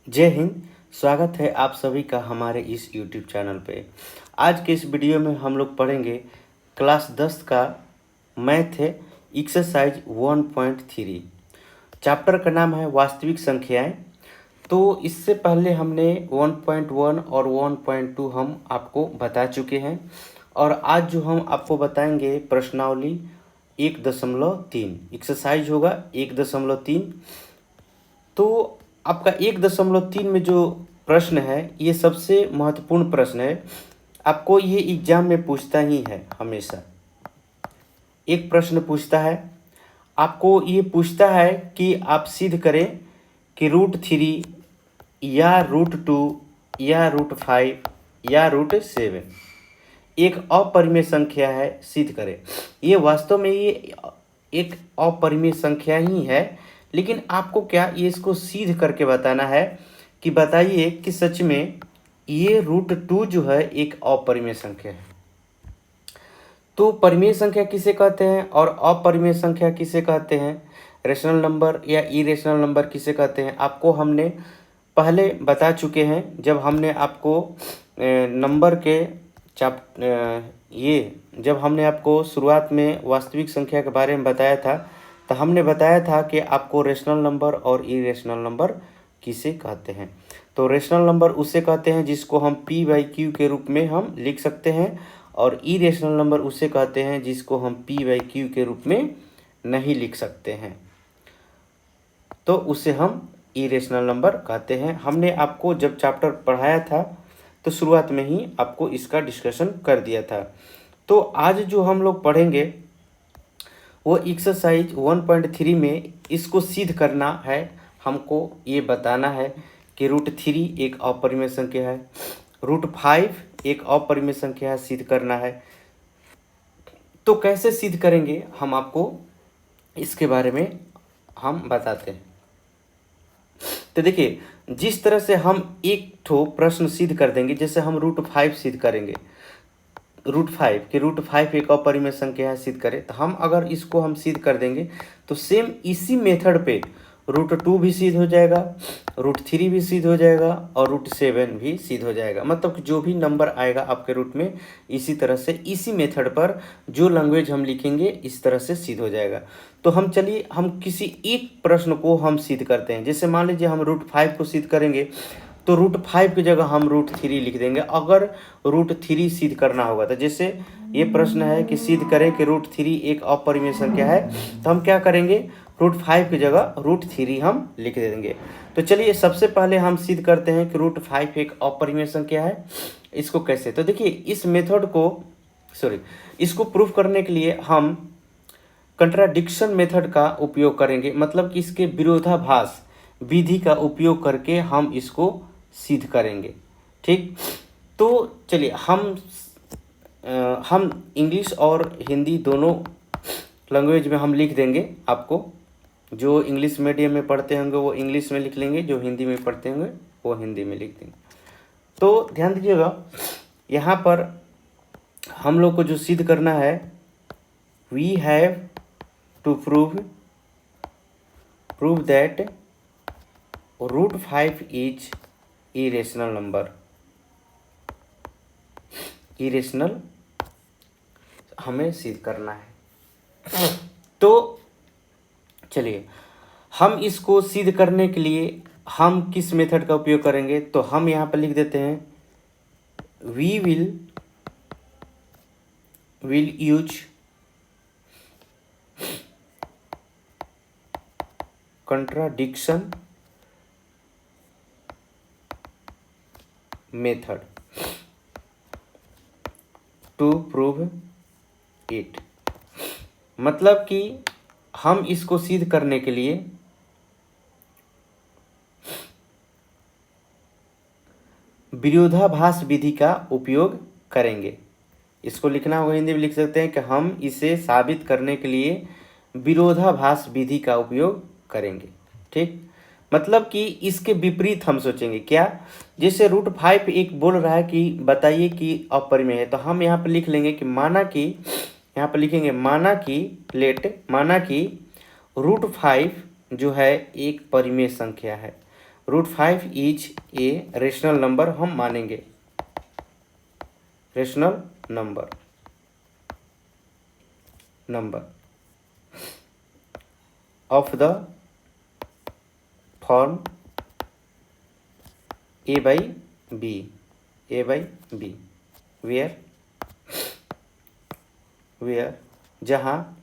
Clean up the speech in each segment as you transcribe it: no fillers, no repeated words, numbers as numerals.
जय हिंद। स्वागत है आप सभी का हमारे इस YouTube चैनल पे। आज के इस वीडियो में हम लोग पढ़ेंगे क्लास 10 का मैथ है एक्सरसाइज 1.3। चैप्टर का नाम है वास्तविक संख्याएं। तो इससे पहले हमने 1.1 और 1.2 हम आपको बता चुके हैं और आज जो हम आपको बताएंगे प्रश्नावली 1.3 एक्सरसाइज होगा 1.3। तो आपका 1.3 में जो प्रश्न है ये सबसे महत्वपूर्ण प्रश्न है। आपको ये एग्जाम में पूछता ही है। हमेशा एक प्रश्न पूछता है, आपको ये पूछता है कि आप सिद्ध करें कि √3 या √2 या √5 या √7 एक अपरिमेय संख्या है, सिद्ध करें। ये वास्तव में ये एक अपरिमेय संख्या ही है, लेकिन आपको क्या ये इसको सिद्ध करके बताना है कि बताइए कि सच में ये √2 जो है एक अपरिमेय संख्या है। तो परिमेय संख्या किसे कहते हैं और अपरिमेय संख्या किसे कहते हैं, रेशनल नंबर या इरेशनल नंबर किसे कहते हैं, आपको हमने पहले बता चुके हैं। जब हमने आपको नंबर के जब हमने आपको शुरुआत में वास्तविक संख्या के बारे में बताया था, तो हमने बताया था कि आपको रेशनल नंबर और इरेशनल नंबर किसे कहते हैं। तो रेशनल नंबर उसे कहते हैं जिसको हम p/q के रूप में हम लिख सकते हैं, और इरेशनल नंबर उसे कहते हैं जिसको हम p/q के रूप में नहीं लिख सकते हैं, तो उसे हम इरेशनल नंबर कहते हैं। हमने आपको जब चैप्टर पढ़ाया था तो शुरुआत में ही आपको इसका डिस्कशन कर दिया था। तो आज जो हम लोग पढ़ेंगे वो एक्सरसाइज 1.3 में इसको सिद्ध करना है। हमको ये बताना है कि √3 एक अपरिमेय संख्या है, √5 एक अपरिमेय संख्या है, सिद्ध करना है। तो कैसे सिद्ध करेंगे हम आपको इसके बारे में हम बताते हैं। तो देखिए, जिस तरह से हम एक ठो प्रश्न सिद्ध कर देंगे, जैसे हम √5 सिद्ध करेंगे, √5 एक अपरिमेय संख्या है, सिद्ध करें, तो हम अगर इसको हम सिद्ध कर देंगे तो सेम इसी मेथड पे √2 भी सिद्ध हो जाएगा, √3 भी सिद्ध हो जाएगा और √7 भी सिद्ध हो जाएगा। मतलब कि जो भी नंबर आएगा आपके रूट में, इसी तरह से इसी मेथड पर जो लैंग्वेज हम लिखेंगे इस तरह से सिद्ध हो जाएगा। तो हम चलिए हम किसी एक प्रश्न को हम सिद्ध करते हैं। जैसे मान लीजिए हम √5 को सिद्ध करेंगे, तो √5 की जगह हम √3 लिख देंगे अगर √3 सिद्ध करना होगा। तो जैसे ये प्रश्न है कि सिद्ध करें कि √3 एक अपरिमेय संख्या है, तो हम क्या करेंगे, √5 की जगह √3 हम लिख देंगे। तो चलिए सबसे पहले हम सिद्ध करते हैं कि √5 एक अपरिमेय संख्या है। इसको कैसे, तो देखिए इस मेथड को इसको प्रूफ करने के लिए हम कंट्राडिक्शन मेथड का उपयोग करेंगे। मतलब कि इसके विरोधाभास विधि का उपयोग करके हम इसको सिद्ध करेंगे। ठीक, तो चलिए हम इंग्लिश और हिंदी दोनों लैंग्वेज में हम लिख देंगे। आपको जो इंग्लिश मीडियम में पढ़ते होंगे वो इंग्लिश में लिख लेंगे, जो हिंदी में पढ़ते होंगे वो हिंदी में लिख देंगे। तो ध्यान दीजिएगा, यहाँ पर हम लोग को जो सिद्ध करना है, we have to prove that √5 is irrational number. Irrational हमें सिद्ध करना है। तो चलिए हम इसको सिद्ध करने के लिए हम किस मेथड का उपयोग करेंगे, तो हम यहाँ पर लिख देते हैं, we will use contradiction method to prove it. मतलब कि हम इसको सिद्ध करने के लिए विरोधाभास विधि का उपयोग करेंगे। इसको लिखना होगा, हिंदी में लिख सकते हैं कि हम इसे साबित करने के लिए विरोधाभास विधि का उपयोग करेंगे। ठीक, मतलब कि इसके विपरीत हम सोचेंगे। क्या, जैसे √5 एक बोल रहा है कि बताइए कि अपरिमेय है, तो हम यहाँ पर लिख लेंगे कि माना कि, यहाँ पर लिखेंगे माना कि √5 जो है एक परिमेय संख्या है। √5 इज ए रेशनल नंबर हम मानेंगे, rational number of the form a by b, where जहाँ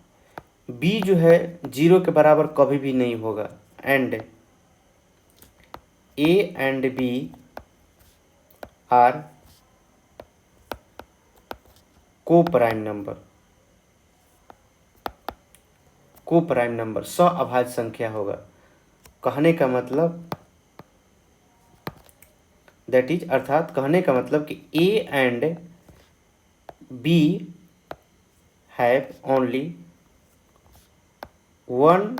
b जो है 0 के बराबर कभी भी नहीं होगा, and a and b are coprime number सअभाज्य संख्या होगा। कहने का मतलब दैट इज, अर्थात कहने का मतलब कि a and b have only one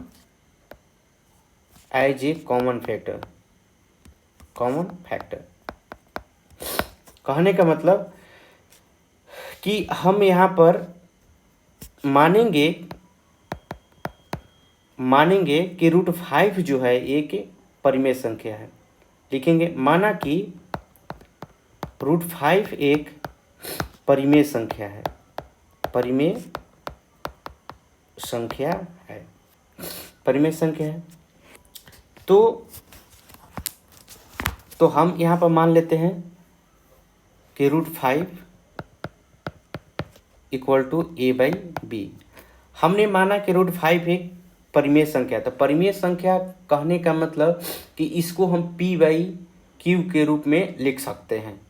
as a common factor. कहने का मतलब कि हम यहाँ पर मानेंगे कि √5 जो है एक परिमेय संख्या है। लिखेंगे माना कि √5 एक परिमेय संख्या है, तो हम यहाँ पर मान लेते हैं कि √5 इक्वल टू a/b। हमने माना कि √5 एक परिमेय संख्या, तो परिमेय संख्या कहने का मतलब कि इसको हम p/q के रूप में लिख सकते हैं,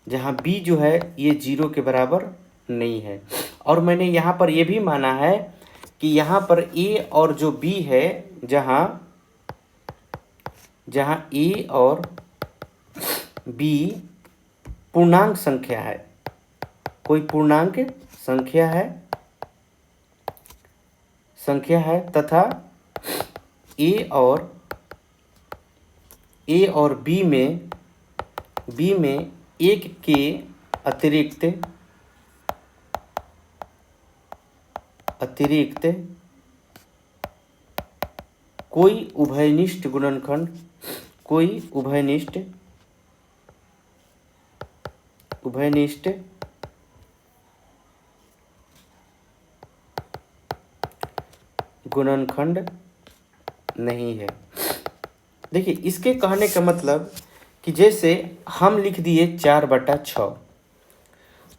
जहाँ b जो है ये 0 के बराबर नहीं है। और मैंने यहाँ पर ये भी माना है कि यहाँ पर a और जो b है, जहाँ a और b पूर्णांक संख्या है, कोई पूर्णांक संख्या है तथा a और b में एक के अतिरिक्त कोई उभयनिष्ठ गुणनखंड नहीं है। देखिए, इसके कहने का मतलब कि जैसे हम लिख दिए 4/6,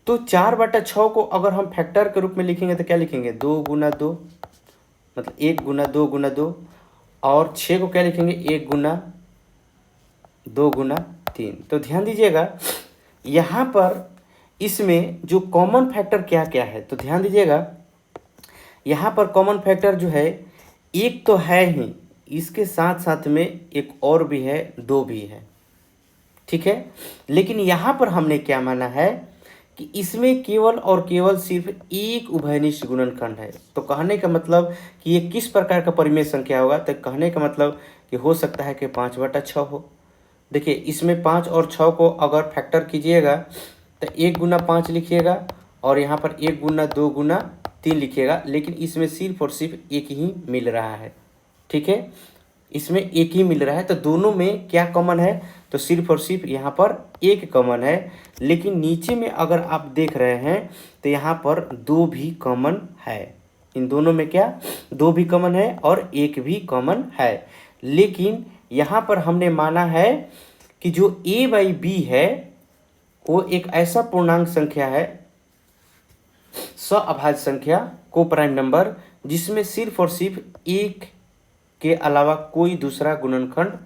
तो 4/6 को अगर हम फैक्टर के रूप में लिखेंगे तो क्या लिखेंगे, 2 × 2, मतलब 1 × 2 × 2, और 6 को क्या लिखेंगे, 1 × 2 × 3। तो ध्यान दीजिएगा यहाँ पर इसमें जो कॉमन फैक्टर क्या क्या है, तो ध्यान दीजिएगा यहाँ पर कॉमन फैक्टर जो है एक तो है ही, इसके साथ साथ में एक और भी है, 2 भी है, ठीक है। लेकिन यहाँ पर हमने क्या माना है कि इसमें केवल और केवल सिर्फ एक उभयनिष्ठ गुणनखंड है। तो कहने का मतलब कि ये किस प्रकार का परिमेय संख्या होगा, तो कहने का मतलब कि हो सकता है कि 5/6 हो। देखिए, इसमें 5 और 6 को अगर फैक्टर कीजिएगा तो 1 × 5 लिखिएगा और यहाँ पर 1 × 2 × 3 लिखिएगा, लेकिन इसमें सिर्फ और सिर्फ एक ही मिल रहा है, ठीक है, इसमें एक ही मिल रहा है। तो दोनों में क्या कॉमन है, तो सिर्फ और सिर्फ यहाँ पर एक कॉमन है। लेकिन नीचे में अगर आप देख रहे हैं तो यहाँ पर 2 भी कॉमन है। इन दोनों में क्या 2 भी कॉमन है और एक भी कॉमन है। लेकिन यहाँ पर हमने माना है कि जो a/b है वो एक ऐसा पूर्णांक संख्या है, सअभाज्य संख्या, को प्राइम नंबर, जिसमें सिर्फ और सिर्फ एक के अलावा कोई दूसरा गुणनखंड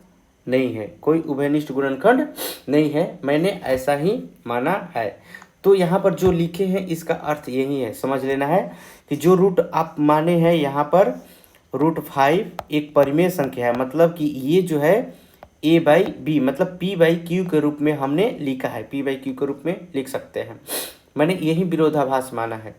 नहीं है, कोई उभयनिष्ठ गुणनखंड नहीं है। मैंने ऐसा ही माना है। तो यहाँ पर जो लिखे हैं इसका अर्थ यही है, समझ लेना है कि जो रूट आप माने हैं यहाँ पर √5 एक परिमेय संख्या है, मतलब कि ये जो है a/b मतलब p/q के रूप में हमने लिखा है, p/q के रूप में लिख सकते हैं। मैंने यही विरोधाभास माना है।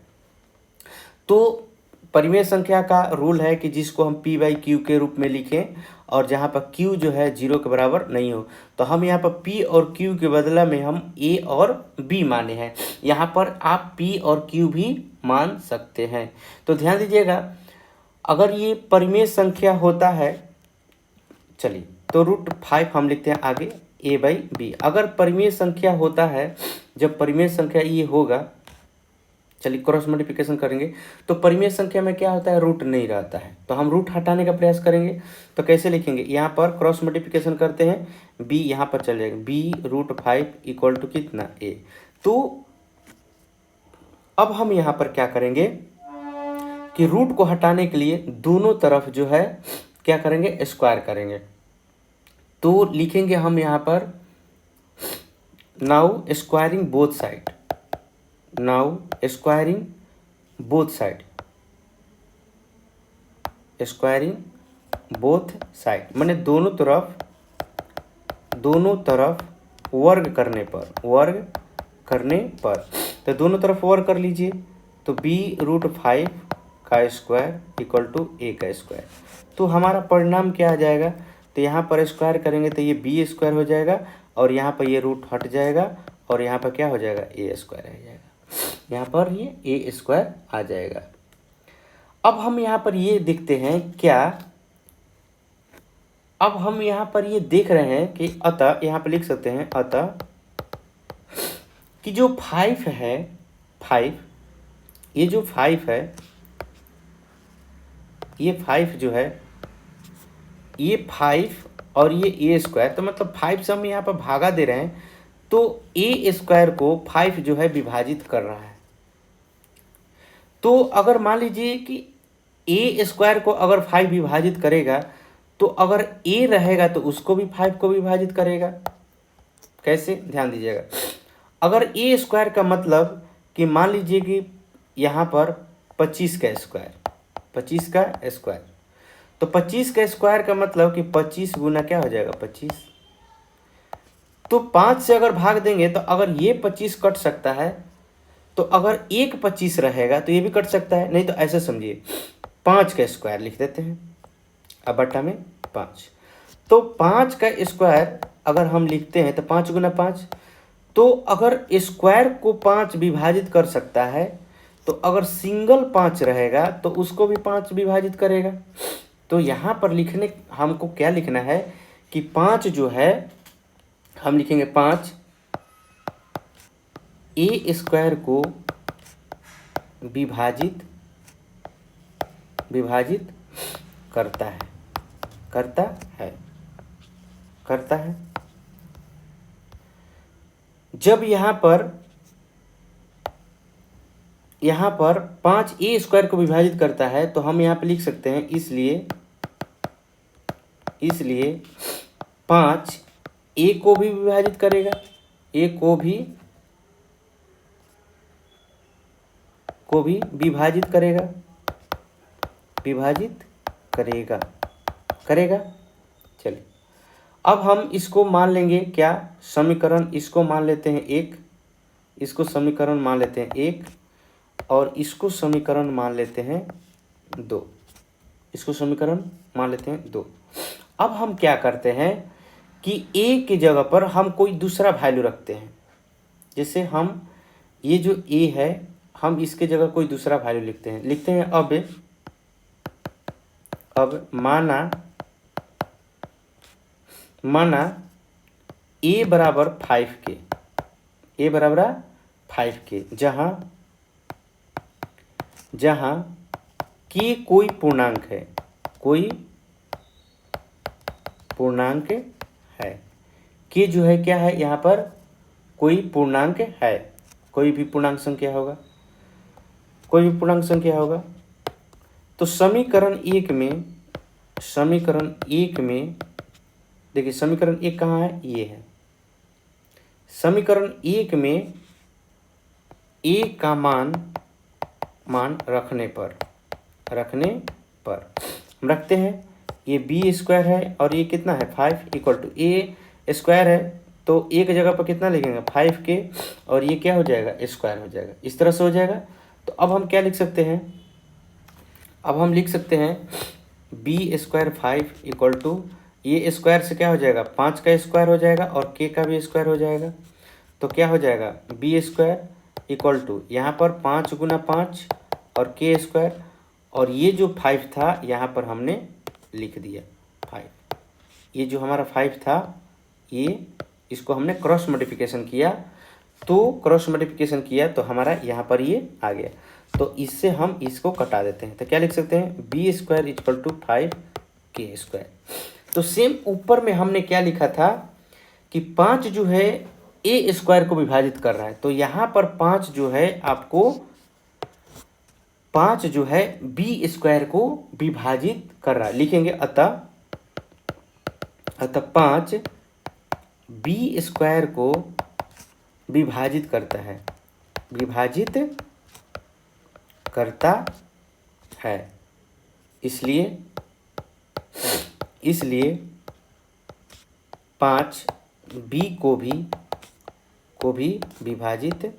तो परिमेय संख्या का रूल है कि जिसको हम p/q के रूप में लिखें और जहाँ पर q जो है 0 के बराबर नहीं हो, तो हम यहाँ पर p और q के बदला में हम a और b माने हैं। यहाँ पर आप p और q भी मान सकते हैं। तो ध्यान दीजिएगा, अगर ये परिमेय संख्या होता है, चलिए तो √5 हम लिखते हैं आगे a/b। अगर परिमेय संख्या होता है, जब परिमेय संख्या ये होगा, चलिए क्रॉस मल्टीप्लिकेशन करेंगे तो परिमेय संख्या में क्या होता है, रूट नहीं रहता है, तो हम रूट हटाने का प्रयास करेंगे। तो कैसे लिखेंगे, यहाँ पर क्रॉस मल्टीप्लिकेशन करते हैं, b यहाँ पर चल जाएगा, b√5 इक्वल टू कितना a। तो अब हम यहाँ पर क्या करेंगे कि रूट को हटाने के लिए दोनों तरफ जो है क्या करेंगे, स्क्वायर करेंगे। तो लिखेंगे हम यहाँ पर now squaring both side, now squaring both side, squaring both side माने दोनों तरफ वर्ग करने पर, वर्ग करने पर। तो दोनों तरफ वर्ग कर लीजिए, तो b√5 का स्क्वायर इक्वल टू a का स्क्वायर। तो हमारा परिणाम क्या आ जाएगा, तो यहाँ पर स्क्वायर करेंगे तो ये b स्क्वायर हो जाएगा, और यहाँ पर ये रूट हट जाएगा, और यहाँ पर क्या हो जाएगा, a स्क्वायर आ जाएगा, यहाँ पर ये a स्क्वायर आ जाएगा। अब हम यहाँ पर ये देखते हैं क्या, अब हम यहाँ पर ये देख रहे हैं कि अतः यहाँ पर लिख सकते हैं अतः कि जो 5 है, 5, ये जो 5 है, ये 5 जो है, ये 5 और ये a स्क्वायर, तो मतलब 5 से हम यहाँ पर भागा दे रहे हैं, तो a स्क्वायर को 5 जो है विभाजित कर रहा है। तो अगर मान लीजिए कि a स्क्वायर को अगर 5 विभाजित करेगा, तो अगर a रहेगा तो उसको भी 5 को विभाजित करेगा। कैसे, ध्यान दीजिएगा। अगर a स्क्वायर का मतलब कि मान लीजिए कि यहाँ पर 25 का स्क्वायर, 25 का स्क्वायर, तो 25 का स्क्वायर का मतलब कि 25 गुना क्या हो जाएगा, 25। तो 5 से अगर भाग देंगे तो अगर ये 25 कट सकता है, तो अगर एक 25 रहेगा तो ये भी कट सकता है। नहीं तो ऐसे समझिए, 5 का स्क्वायर लिख देते हैं, अब बट्टा में 5। तो 5 का स्क्वायर अगर हम लिखते हैं तो 5 गुना 5, तो अगर स्क्वायर को 5 विभाजित कर सकता है, तो अगर सिंगल 5 रहेगा तो उसको भी 5 विभाजित करेगा। तो यहाँ पर लिखने हमको क्या लिखना है कि 5 जो है हम लिखेंगे 5 a स्क्वायर को विभाजित करता है, करता है। जब यहाँ पर 5 a स्क्वायर को विभाजित करता है, तो हम यहाँ पे लिख सकते हैं इसलिए 5 a को भी विभाजित करेगा, a को भी विभाजित करेगा। चलिए अब हम इसको मान लेंगे क्या, समीकरण, इसको मान लेते हैं 1, इसको समीकरण मान लेते हैं 1, और इसको समीकरण मान लेते हैं 2, इसको समीकरण मान लेते हैं 2। अब हम क्या करते हैं कि a की जगह पर हम कोई दूसरा वैल्यू रखते हैं। जैसे हम ये जो a है, हम इसके जगह कोई दूसरा वैल्यू लिखते हैं। अब माना a बराबर 5 के, जहाँ k कोई पूर्णांक है, k जो है क्या है, यहाँ पर कोई पूर्णांक है, कोई भी पूर्णांक संख्या होगा। तो समीकरण 1 में देखिए, समीकरण 1 कहाँ है, ये है। समीकरण 1 में a का मान रखने पर हम रखते हैं, ये b स्क्वायर है और ये कितना है 5 इक्वल टू a स्क्वायर है, तो a की जगह पर कितना लिखेंगे 5 के, और ये क्या हो जाएगा, स्क्वायर हो जाएगा, इस तरह से हो जाएगा। तो अब हम क्या लिख सकते हैं, अब हम लिख सकते हैं b स्क्वायर 5 इक्वल टू, ये स्क्वायर से क्या हो जाएगा, 5 का स्क्वायर हो जाएगा और k का भी स्क्वायर हो जाएगा। तो क्या हो जाएगा, b स्क्वायर इक्वल टू, यहाँ पर 5 गुना 5 और k स्क्वायर, और ये जो 5 था यहाँ पर हमने लिख दिया 5। ये जो हमारा 5 था, ये इसको हमने क्रॉस मल्टीप्लिकेशन किया, तो क्रॉस मल्टीप्लिकेशन किया तो हमारा यहाँ पर ये आ गया। तो इससे हम इसको कटा देते हैं, तो क्या लिख सकते हैं, B square equal to 5k²। तो सेम ऊपर में हमने क्या लिखा था कि 5 जो है ए स्क्वायर को विभाजित कर रहा है, तो यहाँ पर 5 जो है आपको 5 जो है बी स्क्वायर को विभाजित कर रहा है, लिखेंगे अतः 5 बी स्क्वायर को विभाजित करता है, विभाजित करता है, इसलिए 5 बी को भी विभाजित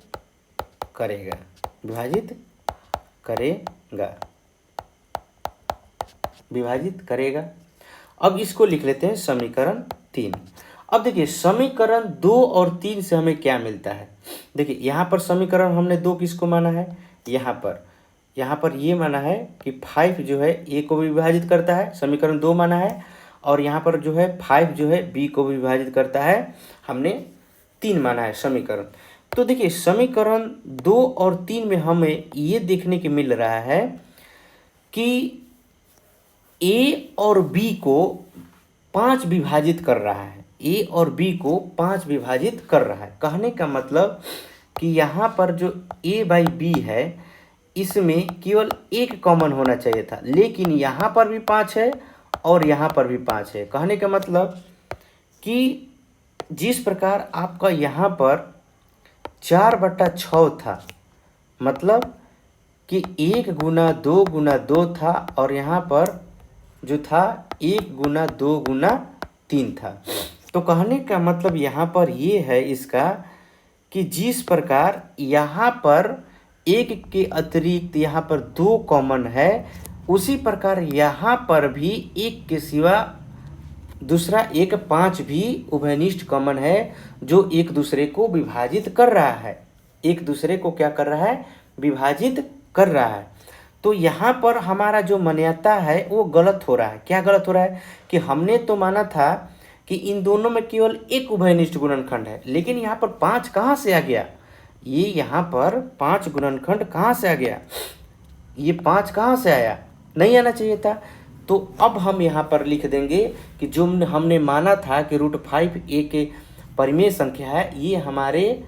करेगा, विभाजित करेगा। अब इसको लिख लेते हैं समीकरण 3। अब देखिए समीकरण 2 और 3 से हमें क्या मिलता है। देखिए यहाँ पर समीकरण हमने 2 किसको माना है, यहाँ पर ये माना है कि 5 जो है ए को भी विभाजित करता है, समीकरण 2 माना है, और यहाँ पर जो है 5 जो है बी को भी विभाजित करता है, हमने 3 माना है समीकरण। तो देखिए समीकरण 2 और 3 में हमें ये देखने को मिल रहा है कि ए और बी को 5 विभाजित कर रहा है, ए और बी को 5 विभाजित कर रहा है। कहने का मतलब कि यहाँ पर जो ए बाई बी है इसमें केवल एक कॉमन होना चाहिए था, लेकिन यहाँ पर भी 5 है और यहाँ पर भी 5 है। कहने का मतलब कि जिस प्रकार आपका यहाँ पर 4/6 था, मतलब कि 1 गुना 2 गुना 2 था, और यहाँ पर जो था 1 गुना 2 गुना 3 था। तो कहने का मतलब यहाँ पर ये है इसका कि जिस प्रकार यहाँ पर 1 के अतिरिक्त यहाँ पर 2 कॉमन है, उसी प्रकार यहाँ पर भी 1 के सिवा दूसरा 5 भी उभयनिष्ठ कॉमन है, जो एक दूसरे को विभाजित कर रहा है, एक दूसरे को क्या कर रहा है, विभाजित कर रहा है। तो यहाँ पर हमारा जो मान्यता है वो गलत हो रहा है। क्या गलत हो रहा है कि हमने तो माना था कि इन दोनों में केवल एक उभयनिष्ठ गुणनखंड है, लेकिन यहाँ पर 5 कहाँ से आ गया, ये यहाँ पर 5 गुणनखंड कहाँ से आ गया, ये 5 कहाँ से आया, नहीं आना चाहिए था। तो अब हम यहाँ पर लिख देंगे कि जो हमने माना था कि √5 एक परिमेय संख्या है, ये हमारे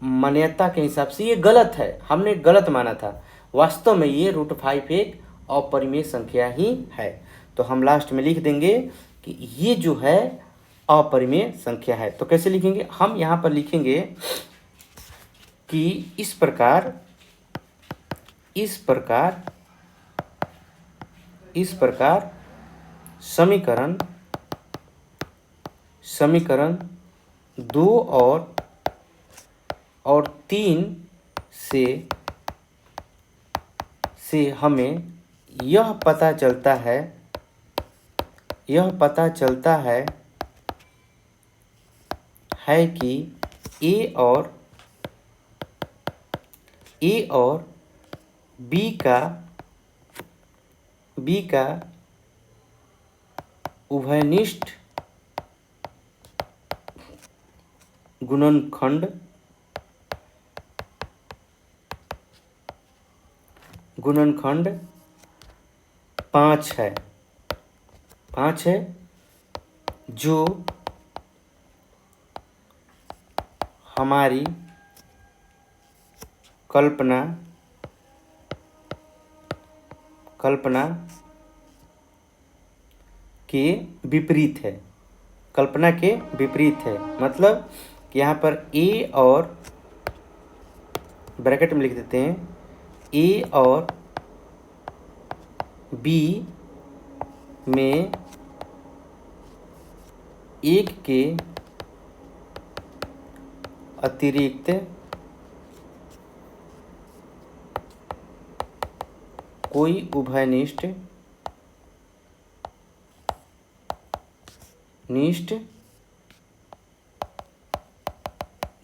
मान्यता के हिसाब से ये गलत है, हमने गलत माना था। वास्तव में ये √5 एक अपरिमेय संख्या ही है। तो हम लास्ट में लिख देंगे कि ये जो है अपरिमेय संख्या है। तो कैसे लिखेंगे, हम यहाँ पर लिखेंगे कि इस प्रकार समीकरण 2 और 3 से हमें यह पता चलता है कि ए और बी का उभयनिष्ठ गुणनखंड 5 है, जो हमारी कल्पना के विपरीत है, मतलब कि यहाँ पर ए और ब्रैकेट में लिख देते हैं, ए और बी में 1 के अतिरिक्त कोई उभयनिष्ठ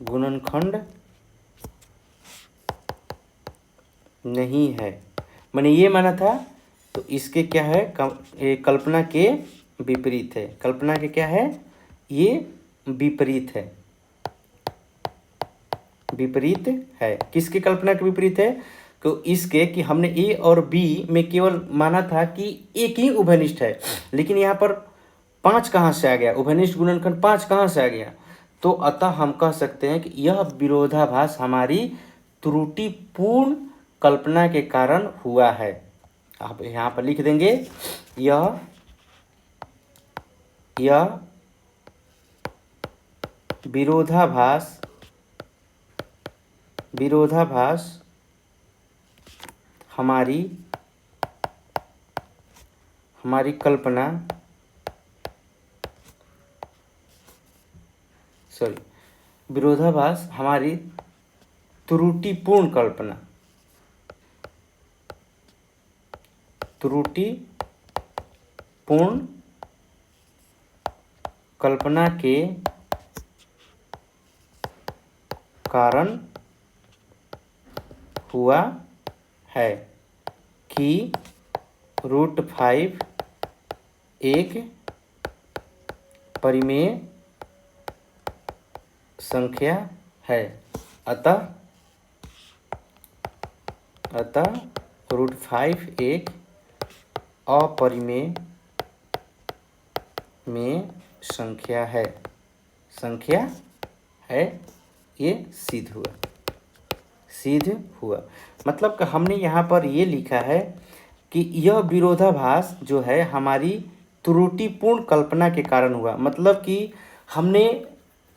गुणनखंड नहीं है। मैंने ये माना था, तो इसके क्या है, कल्पना के विपरीत है। कल्पना के क्या है, ये विपरीत है, विपरीत है। किसकी कल्पना के विपरीत है, तो इसके कि हमने ए और बी में केवल माना था कि एक ही उभयनिष्ठ है, लेकिन यहाँ पर 5 कहाँ से आ गया, उभयनिष्ठ गुणनखंड 5 कहाँ से आ गया। तो अतः हम कह सकते हैं कि यह विरोधाभास हमारी त्रुटिपूर्ण कल्पना के कारण हुआ है। आप यहाँ पर लिख देंगे, यह विरोधाभास हमारी कल्पना, विरोधाभास हमारी त्रुटिपूर्ण कल्पना के कारण हुआ है कि √5 एक परिमेय संख्या है। अतः √5 एक अपरिमेय में संख्या है। ये सिद्ध हुआ। मतलब कि हमने यहाँ पर ये लिखा है कि यह विरोधाभास जो है हमारी त्रुटिपूर्ण कल्पना के कारण हुआ। मतलब कि हमने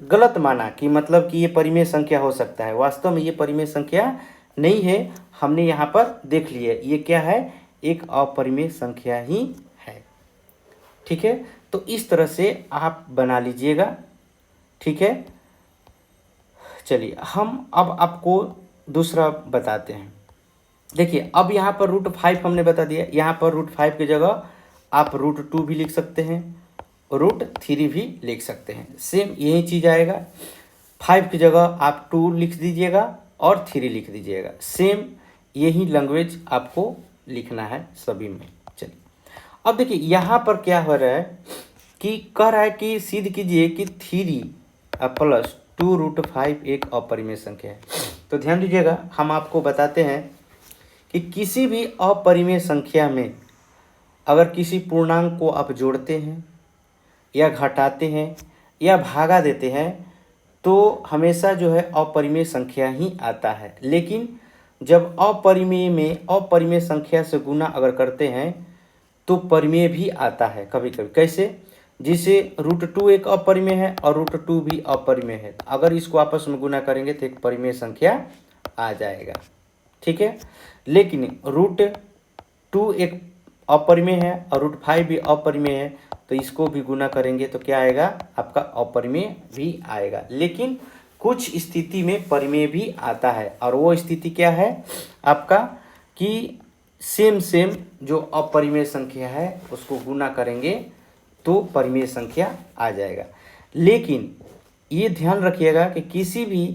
गलत माना कि मतलब कि ये परिमेय संख्या हो सकता है, वास्तव में ये परिमेय संख्या नहीं है। हमने यहाँ पर देख लिया, ये क्या है, एक अपरिमेय संख्या ही है। ठीक है, तो इस तरह से आप बना लीजिएगा। ठीक है, चलिए हम अब आपको दूसरा बताते हैं। देखिए, अब यहाँ पर √5 हमने बता दिया, यहाँ पर √5 की जगह आप √2 भी लिख सकते हैं, √3 भी लिख सकते हैं। सेम यही चीज़ आएगा। 5 की जगह आप 2 लिख दीजिएगा और 3 लिख दीजिएगा। सेम यही लैंग्वेज आपको लिखना है सभी में। चलिए, अब देखिए यहाँ पर क्या हो रहा है कि कह रहा है कि सिद्ध कीजिए कि 3 + 2√5 एक अपरिमेय संख्या है। तो ध्यान दीजिएगा, हम आपको बताते हैं कि किसी भी अपरिमेय संख्या में अगर किसी पूर्णांक को आप जोड़ते हैं या घटाते हैं या भागा देते हैं तो हमेशा जो है अपरिमेय संख्या ही आता है। लेकिन जब अपरिमेय संख्या से गुना अगर करते हैं तो परिमेय भी आता है कभी कभी। कैसे, जिसे √2 एक अपरिमेय है और √2 भी अपरिमेय है। अगर इसको आपस में गुना करेंगे तो एक परिमेय संख्या आ जाएगा। ठीक है, लेकिन √2 एक अपरिमेय है और √5 भी अपरिमेय है, तो इसको भी गुना करेंगे तो क्या आएगा, आपका अपरिमेय भी आएगा। लेकिन कुछ स्थिति में परिमेय भी आता है, और वो स्थिति क्या है आपका कि सेम जो अपरिमेय संख्या है उसको गुना करेंगे तो परिमेय संख्या आ जाएगा। लेकिन ये ध्यान रखिएगा कि किसी भी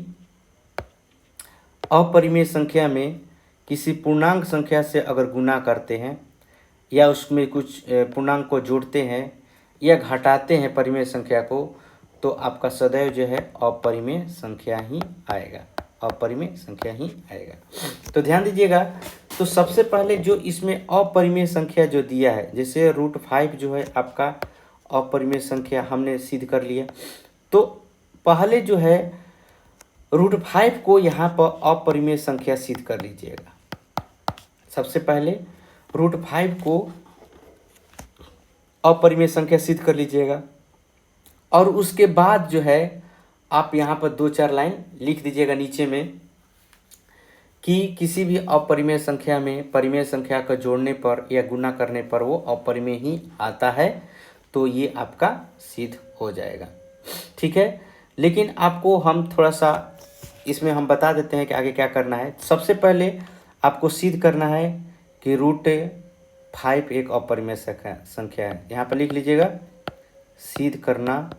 अपरिमेय संख्या में किसी पूर्णांक संख्या से अगर गुना करते हैं या उसमें कुछ पूर्णांक को जोड़ते हैं या घटाते हैं परिमेय संख्या को, तो आपका सदैव जो है अपरिमेय संख्या ही आएगा, अपरिमेय संख्या ही आएगा। तो ध्यान दीजिएगा, तो सबसे पहले जो इसमें अपरिमेय संख्या जो दिया है, जैसे √5 जो है आपका अपरिमेय संख्या हमने सिद्ध कर लिया, तो पहले जो है √5 को यहाँ पर अपरिमेय संख्या सिद्ध कर लीजिएगा। सबसे पहले √5 को अपरिमेय संख्या सिद्ध कर लीजिएगा, और उसके बाद जो है आप यहाँ पर 2-4 लाइन लिख दीजिएगा नीचे में कि किसी भी अपरिमेय संख्या में परिमेय संख्या का जोड़ने पर या गुना करने पर वो अपरिमेय ही आता है, तो ये आपका सिद्ध हो जाएगा। ठीक है, लेकिन आपको हम थोड़ा सा इसमें हम बता देते हैं कि आगे क्या करना है। सबसे पहले आपको सिद्ध करना है कि √5 एक अपरिमेय संख्या है। यहाँ पर लिख लीजिएगा, सिद्ध करना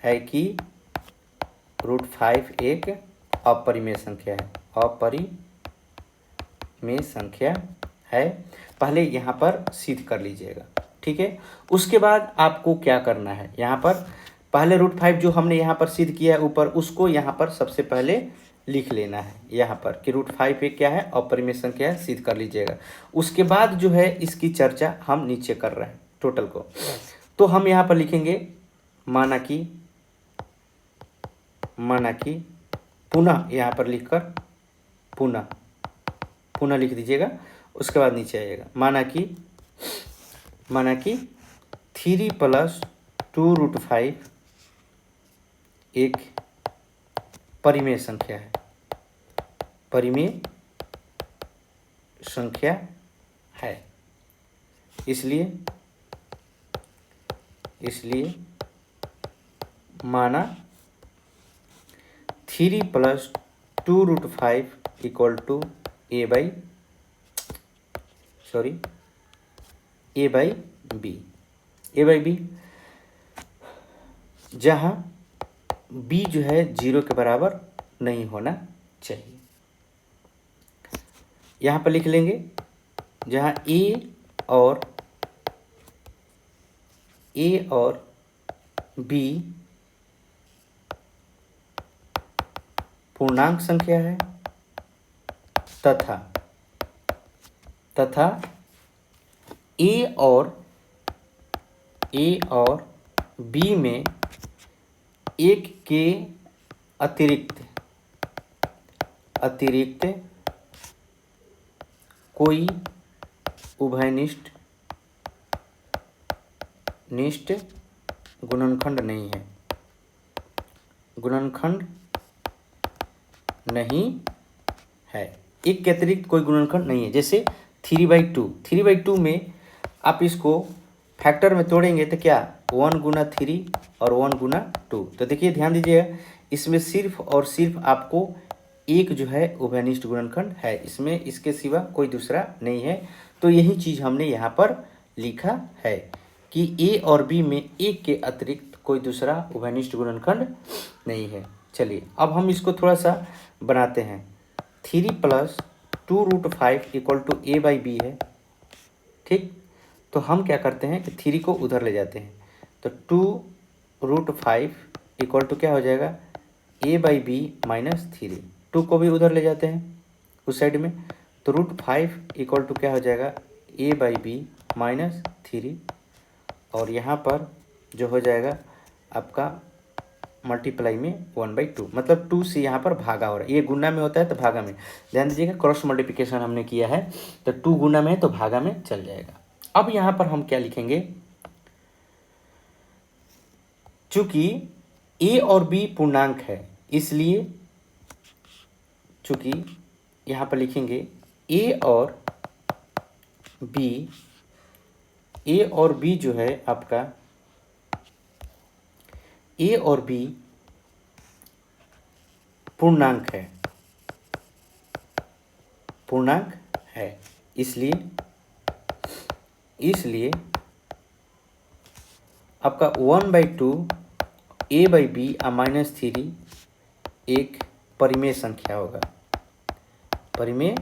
है कि √5 एक अपरिमेय संख्या है, अपरिमेय संख्या है। पहले यहाँ पर सिद्ध कर लीजिएगा। ठीक है। उसके बाद आपको क्या करना है, यहाँ पर पहले √5 जो हमने यहाँ पर सिद्ध किया है ऊपर, उसको यहाँ पर सबसे पहले लिख लेना है यहाँ पर कि √5 एक क्या है, अपरिमेय संख्या है, सिद्ध कर लीजिएगा। उसके बाद जो है इसकी चर्चा हम नीचे कर रहे हैं टोटल को। तो हम यहाँ पर लिखेंगे माना कि पुनः, यहाँ पर लिखकर पुनः लिख दीजिएगा। उसके बाद नीचे आइएगा, माना कि 3 + 2√5 एक परिमेय संख्या है, इसलिए माना 3 + 2√5 = a by b, जहाँ b जो है 0 के बराबर नहीं होना चाहिए। यहाँ पर लिख लेंगे जहाँ a और b पूर्णांक संख्या है तथा a और b में एक के अतिरिक्त कोई उभयनिष्ठ गुणनखंड नहीं है, एक के अतिरिक्त कोई गुणनखंड नहीं है। जैसे 3/2 में आप इसको फैक्टर में तोड़ेंगे तो क्या 1 × 3 और 1 × 2। तो देखिए ध्यान दीजिएगा, इसमें सिर्फ और सिर्फ आपको एक जो है उभयनिष्ठ गुणनखंड है, इसमें इसके सिवा कोई दूसरा नहीं है। तो यही चीज़ हमने यहाँ पर लिखा है कि a और b में एक के अतिरिक्त कोई दूसरा उभयनिष्ठ गुणनखंड नहीं है। चलिए अब हम इसको थोड़ा सा बनाते हैं। 3 + 2√5 = a by b है, ठीक। तो हम क्या करते हैं कि 3 को उधर ले जाते हैं, तो 2√5 = क्या हो जाएगा, a by b - 3। 2 को भी उधर ले जाते हैं उस साइड में, तो √5 = क्या हो जाएगा, a by b - 3। और यहाँ पर जो हो जाएगा आपका मल्टीप्लाई में 1/2, मतलब 2 से यहाँ पर भागा हो रहा है। ये गुना में होता है तो भागा में, ध्यान दीजिएगा क्रॉस मल्टीप्लिकेशन हमने किया है, तो 2 गुना में है तो भागा में चल जाएगा। अब यहाँ पर हम क्या लिखेंगे, चूंकि a और b पूर्णांक है, इसलिए चूंकि यहाँ पर लिखेंगे a और b जो है आपका a और b पूर्णांक है, इसलिए आपका 1/2 a by b -3 एक परिमेय संख्या होगा, परिमेय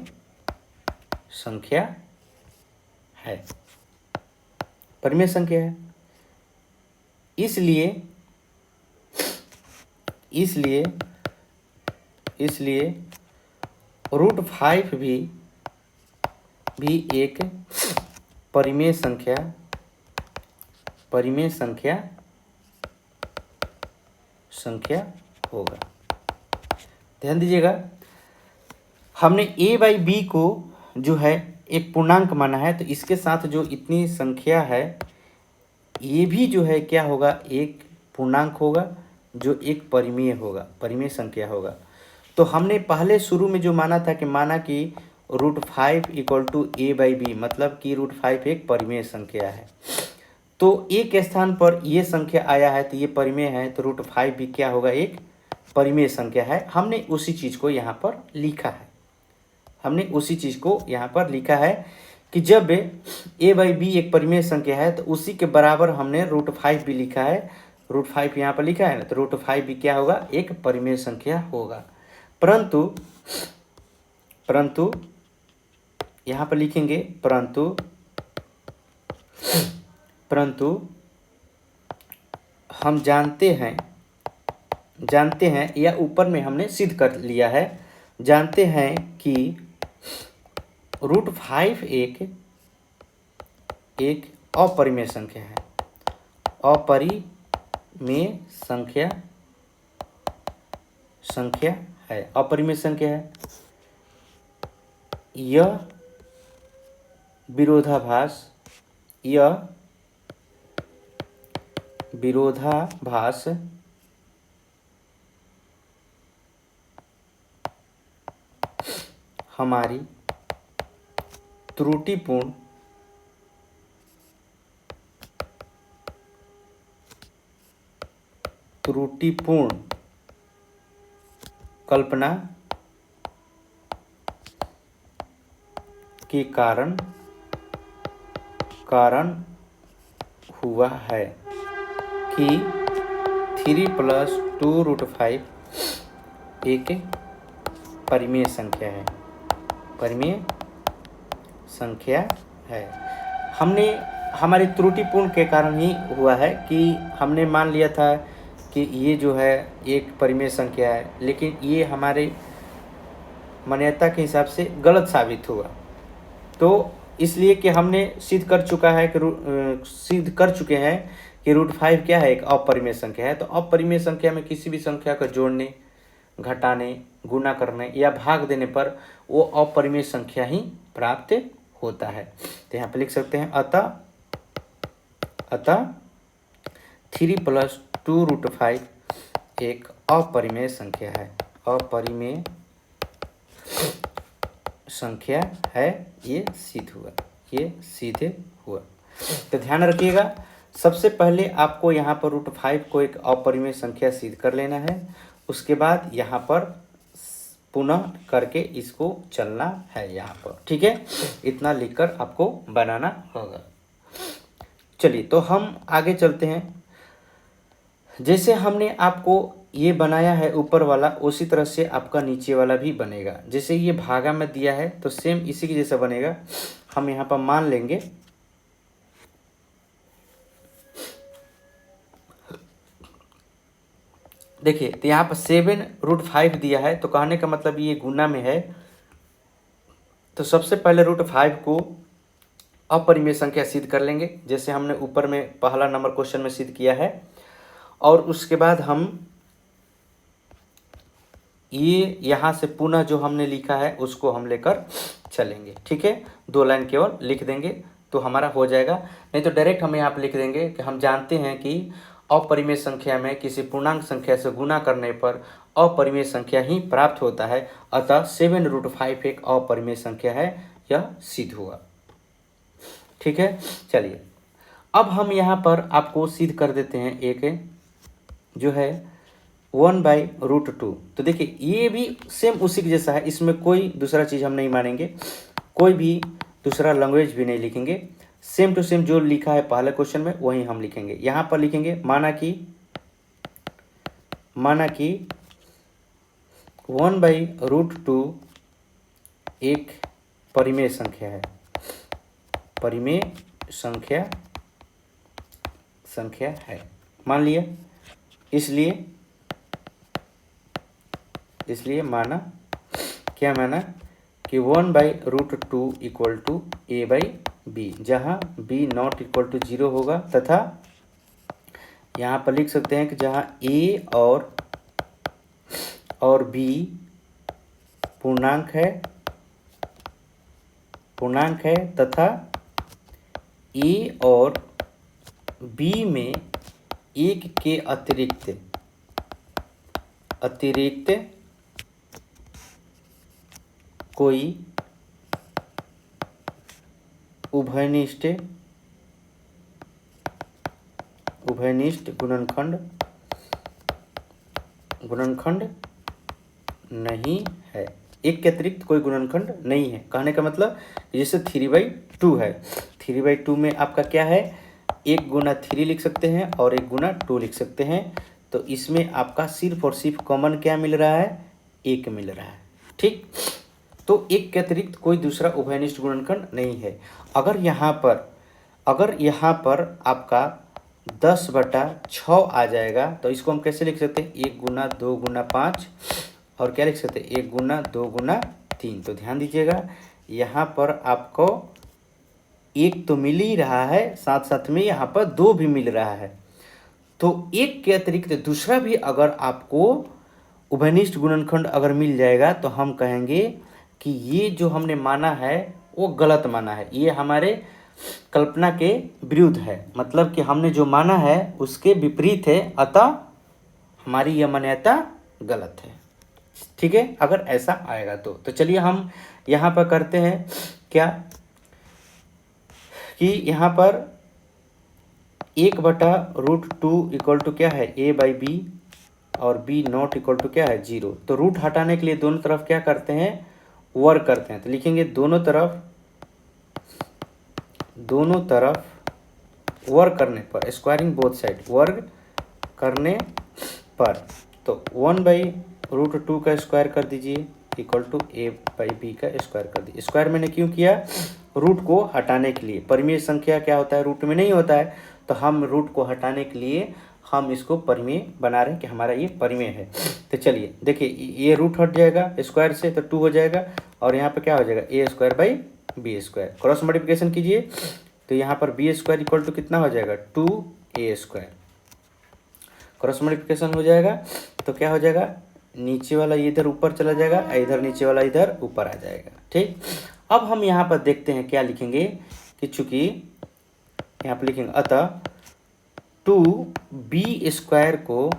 संख्या है। इसलिए √5 भी एक परिमेय संख्या होगा। ध्यान दीजिएगा, हमने a by b को जो है एक पूर्णांक माना है, तो इसके साथ जो इतनी संख्या है ये भी जो है क्या होगा, एक पूर्णांक होगा जो एक परिमेय संख्या होगा। तो हमने पहले शुरू में जो माना था कि √5 = a by b, मतलब कि √5 एक परिमेय संख्या है। तो एक स्थान पर ये संख्या आया है तो ये परिमेय है, तो √5 भी क्या होगा, एक परिमेय संख्या है। हमने उसी चीज़ को यहाँ पर लिखा है कि जब a by b एक परिमेय संख्या है तो उसी के बराबर हमने √5 भी लिखा है। √5 यहाँ पर लिखा है ना, तो √5 भी क्या होगा, एक परिमेय संख्या होगा। परंतु यहाँ पर लिखेंगे, परंतु परंतु हम जानते हैं या ऊपर में हमने सिद्ध कर लिया है, जानते हैं कि √5 एक अपरिमेय संख्या है। अपरिमेय संख्या है, अपरिमेय संख्या है। यह विरोधाभास हमारी त्रुटिपूर्ण कल्पना के कारण हुआ है कि 3 + 2√5 एक परिमेय संख्या है। हमारी त्रुटिपूर्ण के कारण ही हुआ है कि हमने मान लिया था कि ये जो है एक परिमेय संख्या है, लेकिन ये हमारे मान्यता के हिसाब से गलत साबित हुआ। तो इसलिए कि हमने सिद्ध कर चुके हैं कि √5 क्या है, एक अपरिमेय संख्या है। तो अपरिमेय संख्या में किसी भी संख्या को जोड़ने, घटाने, गुणा करने या भाग देने पर वो अपरिमेय संख्या ही प्राप्त होता है। तो यहाँ पे लिख सकते हैं अतः 3 + 2√5 एक अपरिमेय संख्या है, अपरिमेय संख्या है। ये सिद्ध हुआ। तो ध्यान रखिएगा, सबसे पहले आपको यहाँ पर √5 को एक अपरिमेय संख्या सिद्ध कर लेना है। उसके बाद यहाँ पर पुनः करके इसको चलना है यहाँ पर, ठीक है। इतना लिखकर आपको बनाना होगा। चलिए तो हम आगे चलते हैं। जैसे हमने आपको ये बनाया है ऊपर वाला, उसी तरह से आपका नीचे वाला भी बनेगा। जैसे ये भागा में दिया है तो सेम इसी के जैसा बनेगा। हम यहाँ पर मान लेंगे देखिए, तो यहाँ पर 7√5 दिया है, तो कहने का मतलब ये गुना में है। तो सबसे पहले √5 को अपरिमेय संख्या सिद्ध कर लेंगे, जैसे हमने ऊपर में पहला नंबर क्वेश्चन में सिद्ध किया है। और उसके बाद हम ये यहाँ से पुनः जो हमने लिखा है उसको हम लेकर चलेंगे, ठीक है। 2 लाइन केवल लिख देंगे तो हमारा हो जाएगा। नहीं तो डायरेक्ट हम यहाँ पर लिख देंगे कि हम जानते हैं कि अपरिमेय संख्या में किसी पूर्णांक संख्या से गुना करने पर अपरिमेय संख्या ही प्राप्त होता है। अतः 7√5 एक अपरिमेय संख्या है, यह सिद्ध हुआ, ठीक है। चलिए अब हम यहाँ पर आपको सिद्ध कर देते हैं एक जो है 1/√2। तो देखिए ये भी सेम उसी के जैसा है, इसमें कोई दूसरा चीज़ हम नहीं मानेंगे, कोई भी दूसरा लैंग्वेज भी नहीं लिखेंगे। सेम टू सेम जो लिखा है पहले क्वेश्चन में वही हम लिखेंगे। यहाँ पर लिखेंगे माना कि 1/√2 एक परिमेय संख्या है, परिमेय संख्या है, मान लिया। इसलिए माना क्या माना कि 1/√2 = a/b, जहाँ b ≠ 0 होगा, तथा यहाँ पर लिख सकते हैं कि जहाँ a और b पूर्णांक है तथा a और b में एक के अतिरिक्त कोई उभयनिष्ठ गुणनखंड नहीं है। एक के अतिरिक्त कोई गुणनखंड नहीं है, कहने का मतलब जैसे 3/2 है, 3/2 में आपका क्या है, 1 × 3 लिख सकते हैं और 1 × 2 लिख सकते हैं। तो इसमें आपका सिर्फ और सिर्फ कॉमन क्या मिल रहा है, 1 मिल रहा है, ठीक। तो 1 के अतिरिक्त कोई दूसरा उभयनिष्ठ गुणनखंड नहीं है। अगर अगर यहाँ पर आपका 10/6 आ जाएगा तो इसको हम कैसे लिख सकते हैं, 1 गुना 2 गुना 5 और क्या लिख सकते हैं, 1 गुना 2 गुना 3। तो ध्यान दीजिएगा यहाँ पर आपको 1 तो मिल ही रहा है, साथ साथ में यहाँ पर 2 भी मिल रहा है। तो 1 के अतिरिक्त दूसरा भी अगर आपको उभयनिष्ठ गुणनखंड अगर मिल जाएगा तो हम कहेंगे कि ये जो हमने माना है वो गलत माना है, ये हमारे कल्पना के विरुद्ध है, मतलब कि हमने जो माना है उसके विपरीत है, अतः हमारी यह मान्यता गलत है। ठीक है, अगर ऐसा आएगा तो चलिए हम यहाँ पर करते हैं क्या कि यहाँ पर 1/√2 इक्वल टू क्या है, a/b और b नॉट इक्वल टू क्या है, 0। तो रूट हटाने के लिए दोनों तरफ क्या करते हैं, वर्ग करते हैं। तो लिखेंगे दोनों तरफ वर्ग करने पर, स्क्वायरिंग बोथ साइड, वर्ग करने पर, तो 1/√2 का स्क्वायर कर दीजिए इक्वल टू a/b का स्क्वायर कर दीजिए। स्क्वायर मैंने क्यों किया, रूट को हटाने के लिए। परिमेय संख्या क्या होता है, रूट में नहीं होता है, तो हम रूट को हटाने के लिए हम इसको परिमेय बना रहे हैं कि हमारा ये परिमेय है। तो चलिए देखिए, ये रूट हट जाएगा स्क्वायर से तो 2 हो जाएगा, और यहाँ पे क्या हो जाएगा, a² / b²। क्रॉस मल्टीप्लिकेशन कीजिए तो यहाँ पर b² इक्वल टू कितना हो जाएगा, 2a²। क्रॉस मल्टीप्लिकेशन हो जाएगा तो क्या हो जाएगा, नीचे वाला इधर ऊपर चला जाएगा, इधर नीचे वाला इधर ऊपर आ जाएगा। ठीक, अब हम यहाँ पर देखते हैं क्या लिखेंगे कि चूंकि यहाँ पर लिखेंगे अतः 2b² को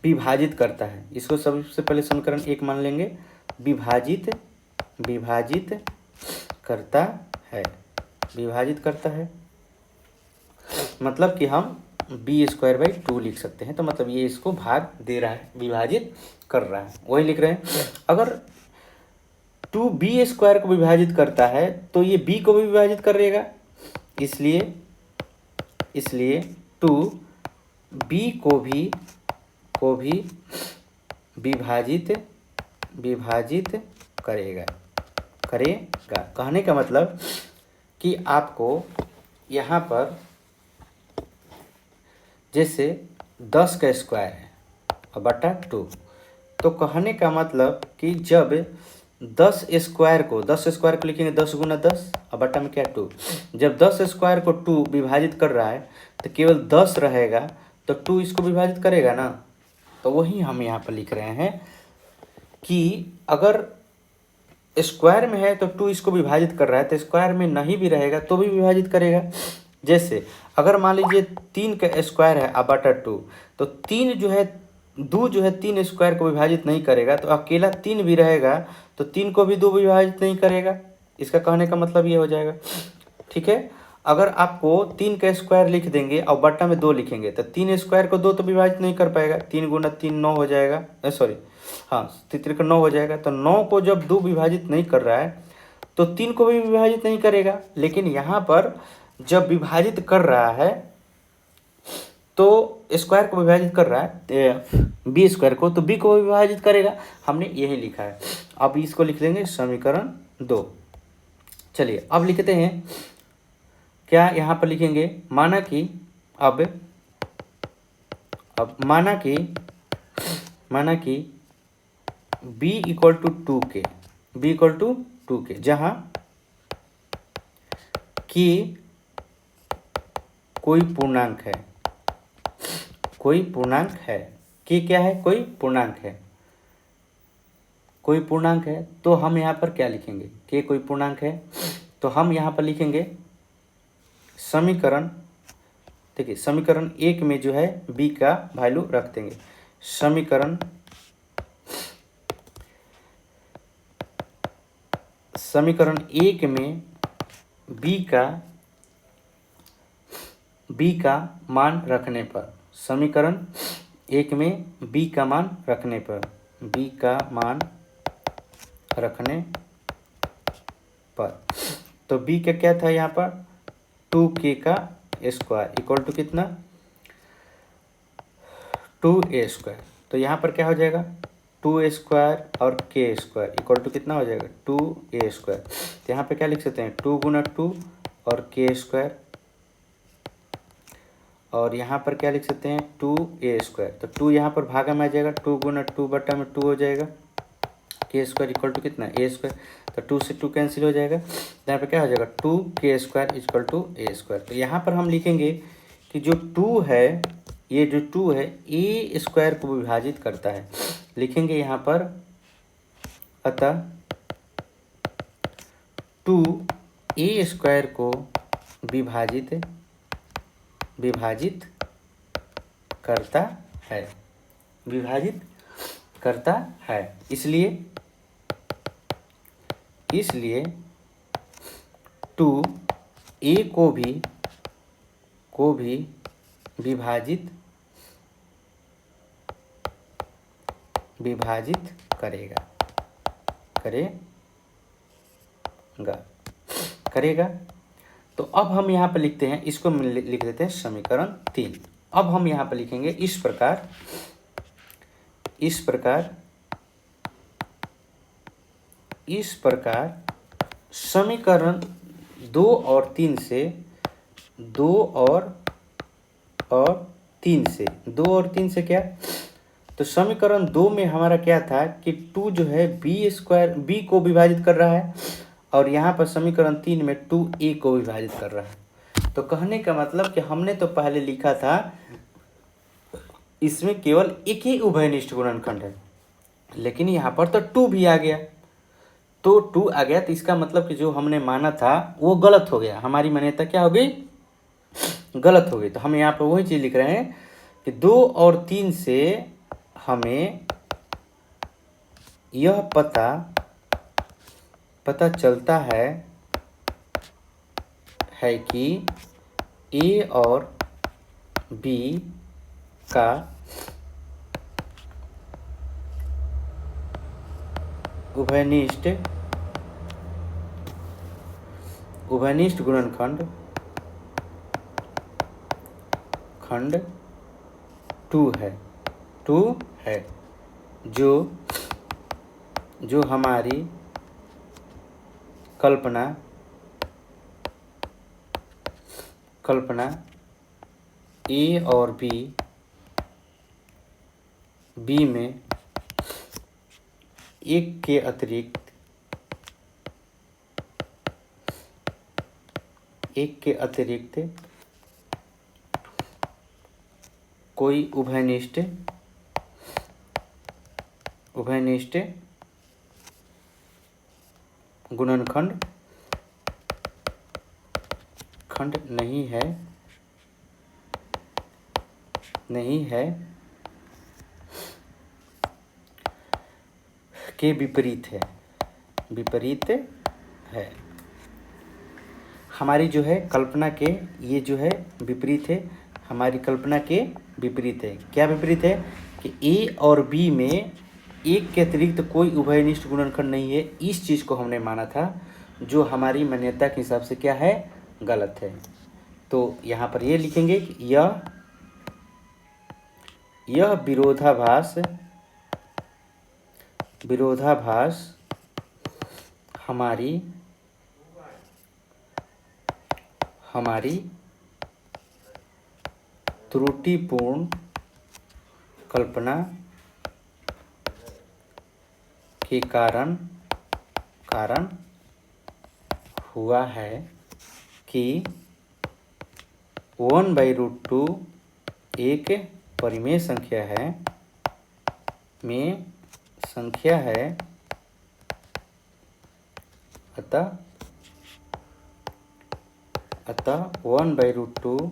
विभाजित करता है। इसको सबसे पहले समीकरण 1 मान लेंगे, विभाजित करता है, मतलब कि हम b²/2 लिख सकते हैं। तो मतलब ये इसको भाग दे रहा है, विभाजित कर रहा है, वही लिख रहे हैं। अगर 2b² को विभाजित करता है तो ये b को भी विभाजित करेगा, इसलिए 2b को भी विभाजित करेगा। कहने का मतलब कि आपको यहाँ पर जैसे 10 का स्क्वायर है और बटा 2, तो कहने का मतलब कि जब 10² को लिखेंगे 10 गुना 10 और बटा में क्या 2। जब 10² को 2 विभाजित कर रहा है तो केवल 10 रहेगा, तो 2 इसको विभाजित करेगा ना। तो वही हम यहाँ पर लिख रहे हैं कि अगर स्क्वायर में है तो 2 इसको विभाजित कर रहा है, तो स्क्वायर में नहीं भी रहेगा तो भी विभाजित करेगा। जैसे अगर मान लीजिए 3 का स्क्वायर है और बटा 2, तो 3 जो है 3 स्क्वायर को विभाजित नहीं करेगा, तो अकेला 3 भी रहेगा तो 3 को भी 2 विभाजित नहीं करेगा। इसका कहने का मतलब ये हो जाएगा। ठीक है, अगर आपको 3 का स्क्वायर लिख देंगे और बट्टा में 2 लिखेंगे तो 3 स्क्वायर को 2 तो विभाजित नहीं कर पाएगा, 3 गुना 3 9 हो जाएगा, सॉरी हाँ 3 9 हो जाएगा। तो 9 को जब 2 विभाजित नहीं कर रहा है तो 3 को भी विभाजित नहीं करेगा। लेकिन यहाँ पर जब विभाजित कर रहा है तो स्क्वायर को विभाजित कर रहा है b² को, तो b को विभाजित करेगा। हमने यही लिखा है। अब इसको लिख देंगे समीकरण 2। चलिए अब लिखते हैं क्या, यहाँ पर लिखेंगे माना कि अब माना कि b इक्वल टू 2 के जहाँ कि कोई पूर्णांक है, कि क्या है, कोई पूर्णांक है, तो हम यहाँ पर क्या लिखेंगे, कि कोई पूर्णांक है, तो हम यहाँ पर लिखेंगे समीकरण, देखिए समीकरण 1 में जो है b का वैल्यू रख देंगे। समीकरण 1 में b का मान रखने पर, समीकरण 1 में b का मान रखने पर, तो b का क्या था यहाँ पर 2k का स्क्वायर इक्वल टू कितना 2a²। तो यहाँ पर क्या हो जाएगा 2a² और k² इक्वल टू कितना हो जाएगा 2a²। तो यहाँ पे क्या लिख सकते हैं 2 गुना 2 और के स्क्वायर, और यहाँ पर क्या लिख सकते हैं 2a²। तो 2 यहाँ पर भागा में आ जाएगा, 2 गुना 2 बटा में 2 हो जाएगा, के स्क्वायर इक्वल टू कितना a²। तो 2 से 2 कैंसिल हो जाएगा, तो यहाँ पर क्या हो जाएगा 2k² इक्वल टू a²। तो यहाँ पर हम लिखेंगे कि जो 2 है, ये जो 2 है a² को विभाजित करता है, लिखेंगे यहाँ पर अतः 2a² को विभाजित करता है, विभाजित करता है। इसलिए 2a को भी विभाजित करेगा। तो अब हम यहाँ पर लिखते हैं, इसको लिख देते हैं समीकरण 3। अब हम यहाँ पर लिखेंगे इस प्रकार समीकरण 2 और 3 से 2 और 3 से क्या, तो समीकरण 2 में हमारा क्या था कि 2 जो है b को विभाजित कर रहा है, और यहाँ पर समीकरण 3 में 2a को विभाजित कर रहा है। तो कहने का मतलब कि हमने तो पहले लिखा था इसमें केवल एक ही उभयनिष्ठ गुणनखंड है, लेकिन यहाँ पर तो 2 भी आ गया। तो 2 आ गया तो इसका मतलब कि जो हमने माना था वो गलत हो गया, हमारी मान्यता क्या हो गई, गलत हो गई। तो हम यहाँ पर वही चीज़ लिख रहे हैं कि 2 और 3 से हमें यह पता चलता है कि a और b का उभयनिष्ठ गुणनखंड 2 है, जो हमारी कल्पना a और b में एक के अतिरिक्त कोई उभयनिष्ठ गुणनखंड नहीं है के विपरीत है। हमारी जो है कल्पना के, ये जो है विपरीत है, हमारी कल्पना के विपरीत है। क्या विपरीत है कि a और b में एक के अतिरिक्त कोई उभयनिष्ठ गुणनखंड नहीं है। इस चीज़ को हमने माना था, जो हमारी मान्यता के हिसाब से क्या है, गलत है। तो यहाँ पर ये लिखेंगे कि यह विरोधाभास हमारी त्रुटिपूर्ण कल्पना के कारण हुआ है कि 1/√2 एक परिमेय संख्या है, अतः 1/√2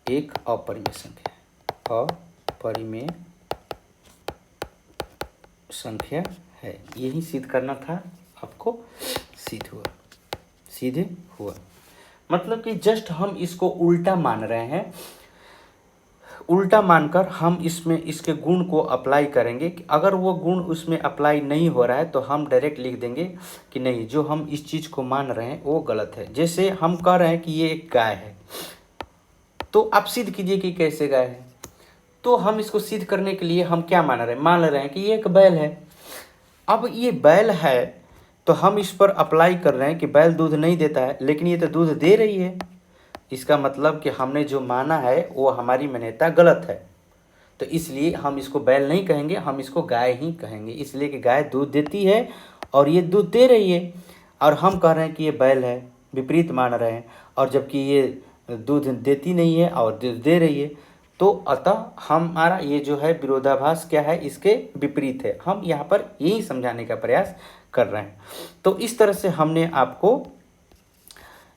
एक अपरिमेय संख्या है। यही सिद्ध करना था आपको, सिद्ध हुआ। मतलब कि जस्ट हम इसको उल्टा मान रहे हैं, उल्टा मानकर हम इसमें इसके गुण को अप्लाई करेंगे कि अगर वो गुण उसमें अप्लाई नहीं हो रहा है तो हम डायरेक्ट लिख देंगे कि नहीं, जो हम इस चीज़ को मान रहे हैं वो गलत है। जैसे हम कह रहे हैं कि ये एक गाय है, तो आप सिद्ध कीजिए कि कैसे गाय है। तो हम इसको सिद्ध करने के लिए हम क्या मान रहे हैं, मान रहे हैं कि ये एक बैल है। अब ये बैल है तो तो हम इस पर अप्लाई कर रहे हैं कि बैल दूध नहीं देता है, लेकिन ये तो दूध दे रही है। इसका मतलब कि हमने जो माना है वो हमारी मान्यता गलत है। तो इसलिए हम इसको बैल नहीं कहेंगे, हम इसको गाय ही कहेंगे, इसलिए कि गाय दूध देती है और ये दूध दे रही है, और हम कह रहे हैं कि ये बैल है, विपरीत मान रहे हैं, और जबकि ये दूध देती नहीं है और दूध दे रही है। तो अतः हमारा ये जो है विरोधाभास क्या है, इसके विपरीत है। हम यहाँ पर यही समझाने का प्रयास कर रहे हैं। तो इस तरह से हमने आपको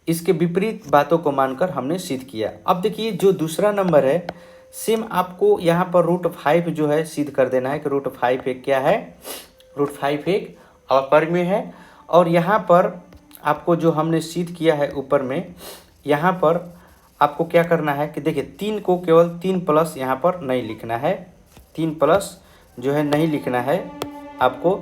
इसके विपरीत बातों को मानकर हमने सिद्ध किया। अब देखिए जो दूसरा नंबर है, सेम आपको यहाँ पर √5 जो है सिद्ध कर देना है कि √5 एक क्या है, √5 एक अपरिमेय है। और यहाँ पर आपको जो हमने सिद्ध किया है ऊपर में, यहाँ पर आपको क्या करना है कि देखिए 3 को केवल 3 प्लस यहाँ पर नहीं लिखना है, 3 प्लस जो है नहीं लिखना है, आपको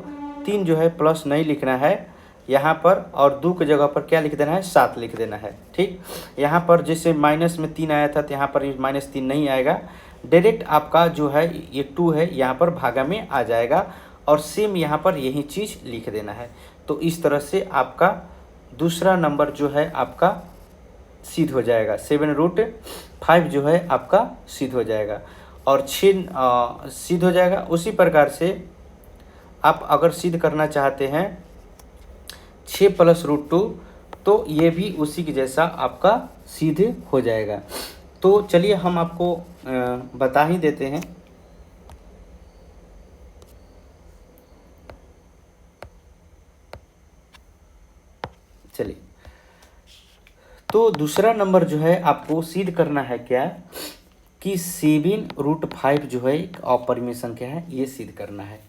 3 जो है प्लस नहीं लिखना है यहाँ पर, और 2 की जगह पर क्या लिख देना है, 7 लिख देना है। ठीक, यहाँ पर जैसे माइनस में 3 आया था तो यहाँ पर -3 नहीं आएगा, डायरेक्ट आपका जो है ये 2 है यहाँ पर भागा में आ जाएगा, और सेम यहाँ पर यही चीज़ लिख देना है। तो इस तरह से आपका दूसरा नंबर जो है आपका सिद्ध हो जाएगा, 7√5 जो है आपका सिद्ध हो जाएगा, और 6 सिद्ध हो जाएगा। उसी प्रकार से आप अगर सिद्ध करना चाहते हैं 6 + √2, तो ये भी उसी के जैसा आपका सिद्ध हो जाएगा। तो चलिए हम आपको बता ही देते हैं। चलिए, तो दूसरा नंबर जो है आपको सिद्ध करना है क्या, कि 7√5 जो है एक अपरिमेय संख्या है, ये सिद्ध करना है।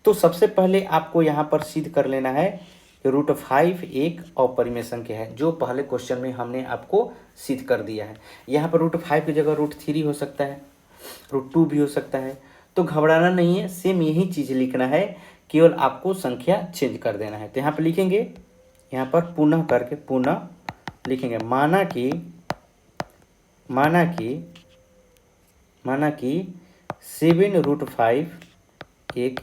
तो सबसे पहले आपको यहाँ पर सिद्ध कर लेना है कि √5 एक अपरिमेय संख्या है, जो पहले क्वेश्चन में हमने आपको सिद्ध कर दिया है। यहाँ पर √5 की जगह √3 हो सकता है, √2 भी हो सकता है, तो घबराना नहीं है, सेम यही चीज़ लिखना है, केवल आपको संख्या चेंज कर देना है। तो यहाँ पर लिखेंगे, यहाँ पर पुनः करके पुनः लिखेंगे, माना कि 7√5 एक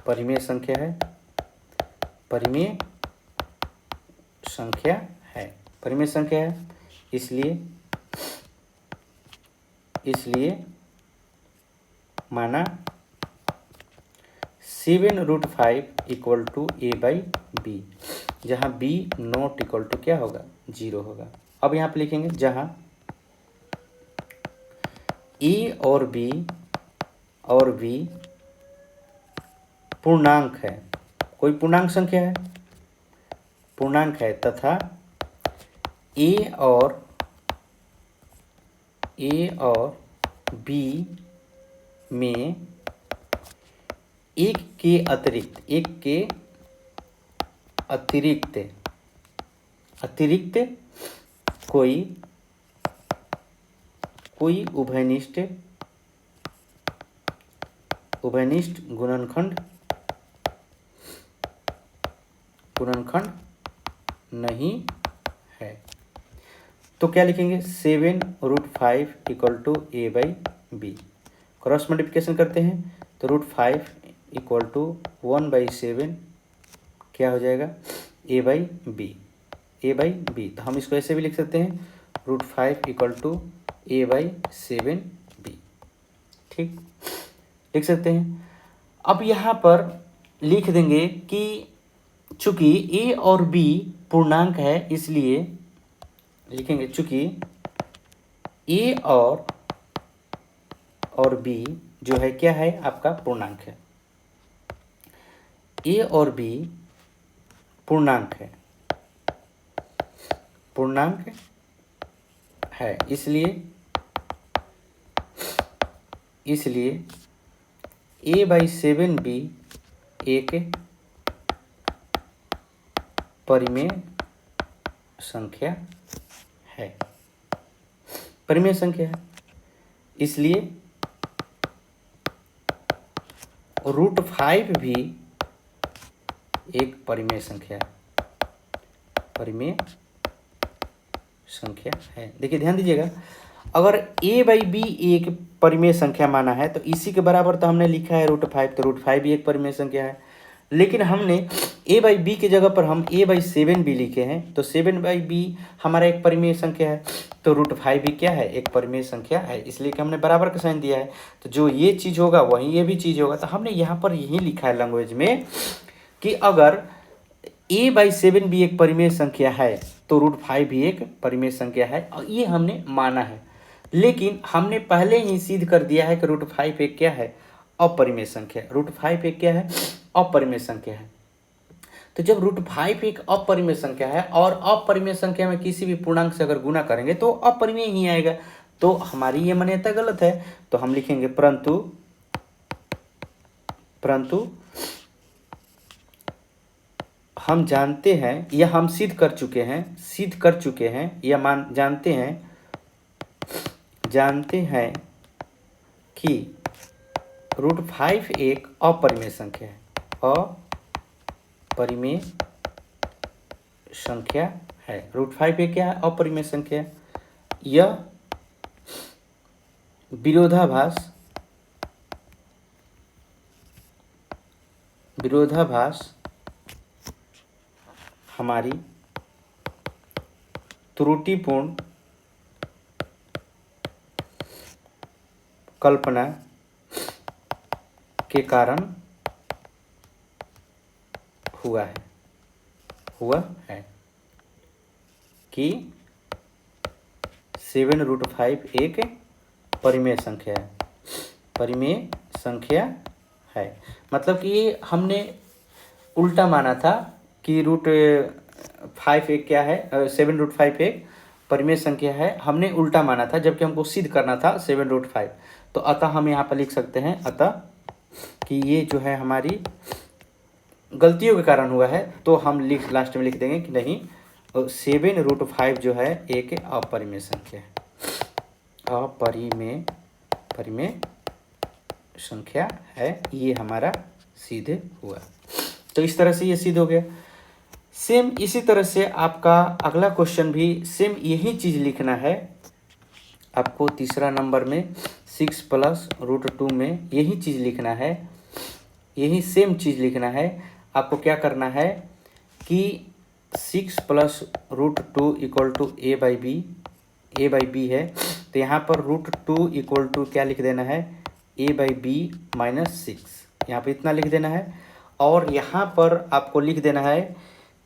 परिमेय संख्या है, परिमेय संख्या है, इसलिए माना 7√5 = a/b, जहाँ b नॉट इक्वल टू क्या होगा, 0 होगा। अब यहाँ पे लिखेंगे जहाँ a और b पूर्णांक है, कोई पूर्णांक संख्या है, पूर्णांक है, तथा a और b में एक के अतिरिक्त कोई उभयनिष्ठ गुणनखंड नहीं है। तो क्या लिखेंगे, 7√5 = a/b। क्रॉस मल्टीप्लिकेशन करते हैं तो √5 = 1/7 क्या हो जाएगा, a/b। तो हम इसको ऐसे भी लिख सकते हैं, √5 = a/7b। ठीक, लिख सकते हैं। अब यहाँ पर लिख देंगे कि चूंकि a और b पूर्णांक है, इसलिए लिखेंगे चूंकि a और b जो है क्या है, आपका पूर्णांक है, a और b पूर्णांक है, इसलिए a/7b एक परिमेय संख्या है, इसलिए √5 भी एक परिमेय संख्या है। देखिए ध्यान दीजिएगा, अगर a/b एक परिमेय संख्या माना है तो इसी के बराबर तो हमने लिखा है √5, तो √5 भी एक परिमेय संख्या है। लेकिन हमने a बाई बी की जगह पर हम a बाई 7b लिखे हैं, तो 7/b हमारा एक परिमेय संख्या है, तो √5 भी क्या है, एक परिमेय संख्या है, इसलिए कि हमने बराबर का साइन दिया है। तो जो ये चीज़ होगा वही ये भी चीज़ होगा। तो हमने यहाँ पर यही लिखा है लैंग्वेज में कि अगर a बाई 7b एक परिमेय संख्या है तो √5 भी एक परिमेय संख्या है, और ये हमने माना है। लेकिन हमने पहले ही सिद्ध कर दिया है कि √5 एक क्या है, अपरिमेय संख्या। √5 एक क्या है, अपरिमेय संख्या है। तो जब √5 एक अपरिमेय संख्या है और अपरिमेय संख्या में किसी भी पूर्णांक से अगर गुना करेंगे तो अपरिमेय ही आएगा, तो हमारी ये मान्यता गलत है। तो हम लिखेंगे परंतु हम जानते हैं या हम सिद्ध कर चुके हैं या जानते हैं कि √5 एक अपरिमेय संख्या है, अपरिमेय संख्या है। √5 एक क्या है, अपरिमेय संख्या। यह विरोधाभास हमारी त्रुटिपूर्ण कल्पना के कारण हुआ है कि 7√5 एक परिमेय संख्या है। मतलब कि ये हमने उल्टा माना था कि √5 एक क्या है, 7√5 एक परिमेय संख्या है, हमने उल्टा माना था, जबकि हमको सिद्ध करना था 7√5। तो अतः हम यहाँ पर लिख सकते हैं अतः कि ये जो है हमारी गलतियों के कारण हुआ है। तो हम लास्ट में लिख देंगे कि नहीं, 7√5 जो है एक अपरिमेय संख्या है, परिमेय संख्या है। ये हमारा सिद्ध हुआ। तो इस तरह से ये सिद्ध हो गया। सेम इसी तरह से आपका अगला क्वेश्चन भी सेम यही चीज़ लिखना है आपको। तीसरा नंबर में 6 + √2 में यही चीज़ लिखना है, यही सेम चीज़ लिखना है। आपको क्या करना है कि 6 + √2 = a बाई बी है, तो यहाँ पर √2 = क्या लिख देना है, a/b - 6, यहाँ पर इतना लिख देना है। और यहाँ पर आपको लिख देना है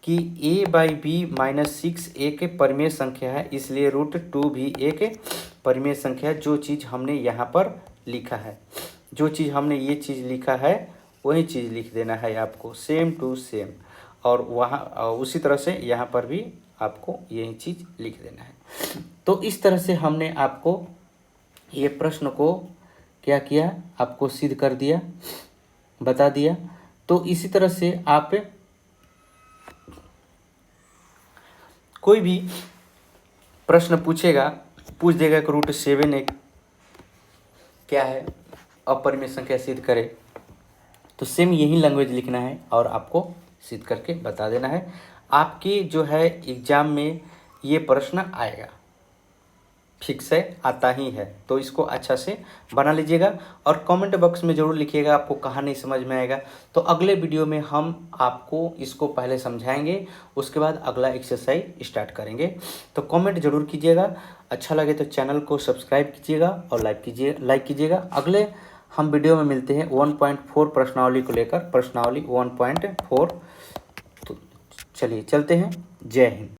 कि a/b - 6 एक परिमेय संख्या है, इसलिए √2 भी एक परिमेय संख्या है। जो चीज़ हमने यहाँ पर लिखा है, जो चीज़ हमने ये चीज़ लिखा है वही चीज़ लिख देना है आपको, सेम टू सेम। और वहाँ उसी तरह से यहाँ पर भी आपको यही चीज़ लिख देना है। तो इस तरह से हमने आपको ये प्रश्न को क्या किया, आपको सिद्ध कर दिया, बता दिया। तो इसी तरह से आप कोई भी प्रश्न पूछ देगा कि √7 एक क्या है, अपरिमेय संख्या सिद्ध करे, तो सेम यही लैंग्वेज लिखना है और आपको सिद्ध करके बता देना है। आपके जो है एग्ज़ाम में ये प्रश्न आएगा, फिक्स है, आता ही है। तो इसको अच्छा से बना लीजिएगा और कमेंट बॉक्स में ज़रूर लिखिएगा आपको कहाँ नहीं समझ में आएगा। तो अगले वीडियो में हम आपको इसको पहले समझाएंगे, उसके बाद अगला एक्सरसाइज स्टार्ट करेंगे। तो कमेंट ज़रूर कीजिएगा, अच्छा लगे तो चैनल को सब्सक्राइब कीजिएगा और लाइक कीजिएगा। अगले हम वीडियो में मिलते हैं 1.4 प्रश्नावली को लेकर, प्रश्नावली 1.4। तो चलिए चलते हैं, जय हिंद।